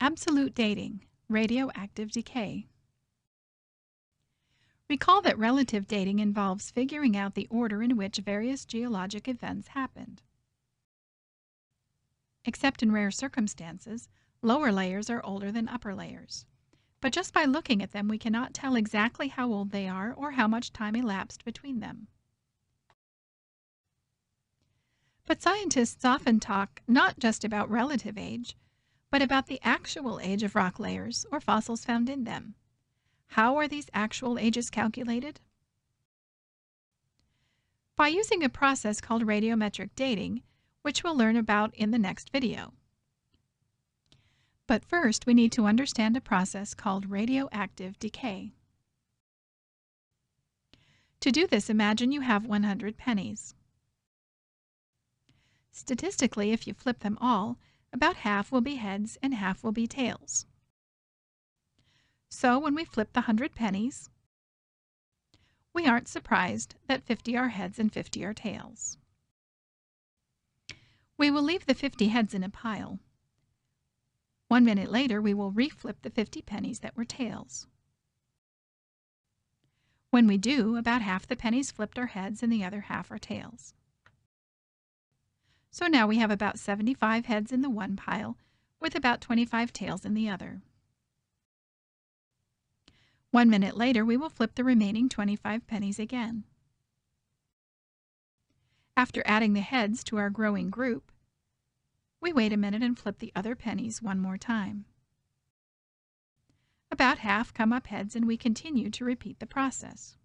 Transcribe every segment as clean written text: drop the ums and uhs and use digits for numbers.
Absolute dating, radioactive decay. Recall that relative dating involves figuring out the order in which various geologic events happened. Except in rare circumstances, lower layers are older than upper layers. But just by looking at them, we cannot tell exactly how old they are or how much time elapsed between them. But scientists often talk not just about relative age, but about the actual age of rock layers or fossils found in them. How are these actual ages calculated? By using a process called radiometric dating, which we'll learn about in the next video. But first, we need to understand a process called radioactive decay. To do this, imagine you have 100 pennies. Statistically, if you flip them all, about half will be heads and half will be tails. So when we flip the 100 pennies, we aren't surprised that 50 are heads and 50 are tails. We will leave the 50 heads in a pile. 1 minute later, we will reflip the 50 pennies that were tails. When we do, about half the pennies flipped are heads and the other half are tails. So now we have about 75 heads in the one pile with about 25 tails in the other. 1 minute later, we will flip the remaining 25 pennies again. After adding the heads to our growing group, we wait a minute and flip the other pennies one more time. About half come up heads and we continue to repeat the process.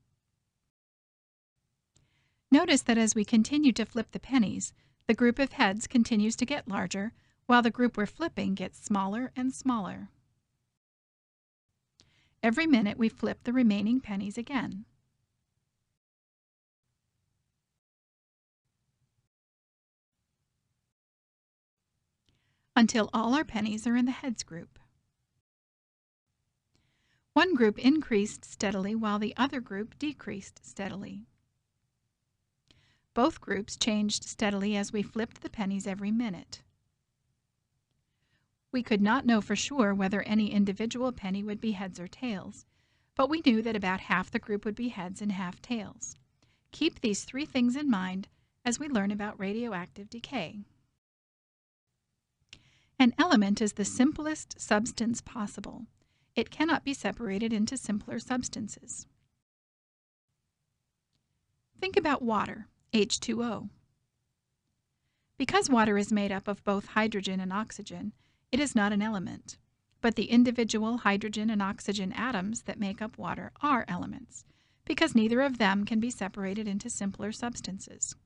Notice that as we continue to flip the pennies, the group of heads continues to get larger while the group we're flipping gets smaller and smaller. Every minute we flip the remaining pennies again. Until all our pennies are in the heads group. One group increased steadily while the other group decreased steadily. Both groups changed steadily as we flipped the pennies every minute. We could not know for sure whether any individual penny would be heads or tails, but we knew that about half the group would be heads and half tails. Keep these three things in mind as we learn about radioactive decay. An element is the simplest substance possible. It cannot be separated into simpler substances. Think about water, H2O. Because water is made up of both hydrogen and oxygen, it is not an element, but the individual hydrogen and oxygen atoms that make up water are elements, because neither of them can be separated into simpler substances.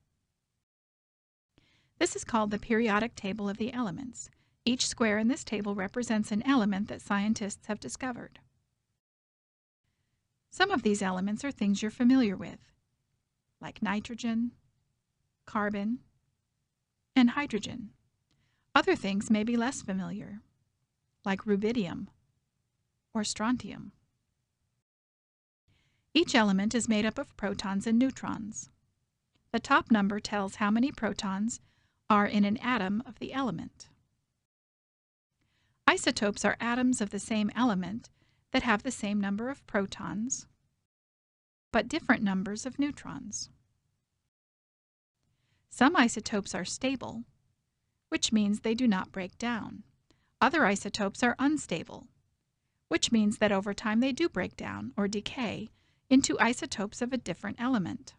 This is called the periodic table of the elements. Each square in this table represents an element that scientists have discovered. Some of these elements are things you're familiar with, like nitrogen, carbon, and hydrogen. Other things may be less familiar, like rubidium or strontium. Each element is made up of protons and neutrons. The top number tells how many protons are in an atom of the element. Isotopes are atoms of the same element that have the same number of protons, but different numbers of neutrons. Some isotopes are stable, which means they do not break down. Other isotopes are unstable, which means that over time they do break down or decay into isotopes of a different element.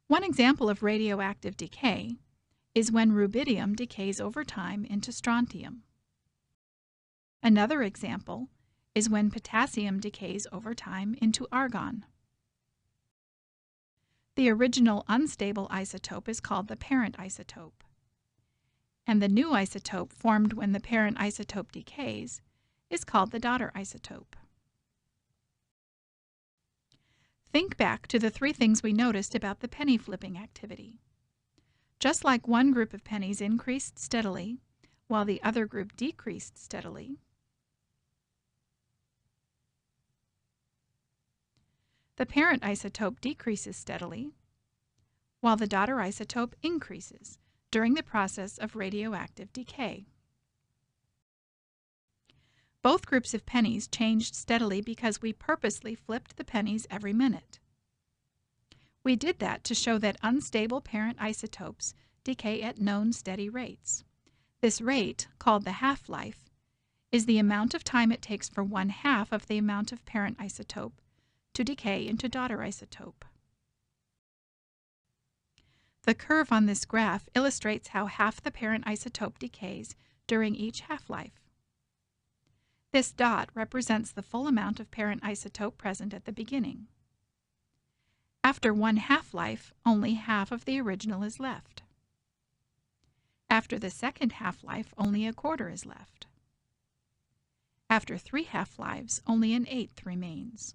One example of radioactive decay is when rubidium decays over time into strontium. Another example is when potassium decays over time into argon. The original unstable isotope is called the parent isotope, and the new isotope formed when the parent isotope decays is called the daughter isotope. Think back to the three things we noticed about the penny flipping activity. Just like one group of pennies increased steadily while the other group decreased steadily, the parent isotope decreases steadily, while the daughter isotope increases during the process of radioactive decay. Both groups of pennies changed steadily because we purposely flipped the pennies every minute. We did that to show that unstable parent isotopes decay at known steady rates. This rate, called the half-life, is the amount of time it takes for 1/2 of the amount of parent isotope to decay into daughter isotope. The curve on this graph illustrates how half the parent isotope decays during each half-life. This dot represents the full amount of parent isotope present at the beginning. After 1 half-life, only half of the original is left. After the second half-life, only 1/4 is left. After 3 half-lives, only 1/8 remains.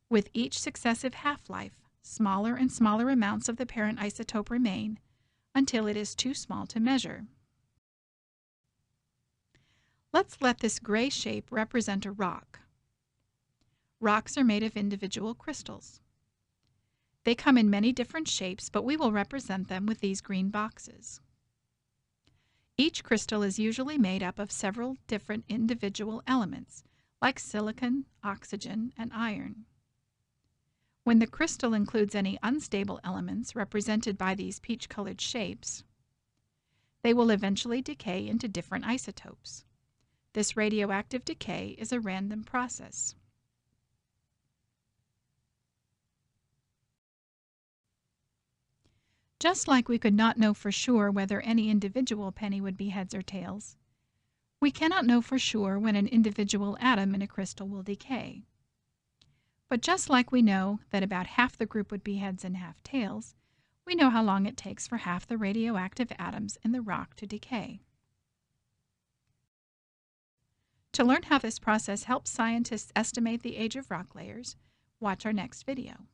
With each successive half-life, smaller and smaller amounts of the parent isotope remain until it is too small to measure. Let's let this gray shape represent a rock. Rocks are made of individual crystals. They come in many different shapes, but we will represent them with these green boxes. Each crystal is usually made up of several different individual elements, like silicon, oxygen, and iron. When the crystal includes any unstable elements represented by these peach-colored shapes, they will eventually decay into different isotopes. This radioactive decay is a random process. Just like we could not know for sure whether any individual penny would be heads or tails, we cannot know for sure when an individual atom in a crystal will decay. But just like we know that about half the group would be heads and half tails, we know how long it takes for half the radioactive atoms in the rock to decay. To learn how this process helps scientists estimate the age of rock layers, watch our next video.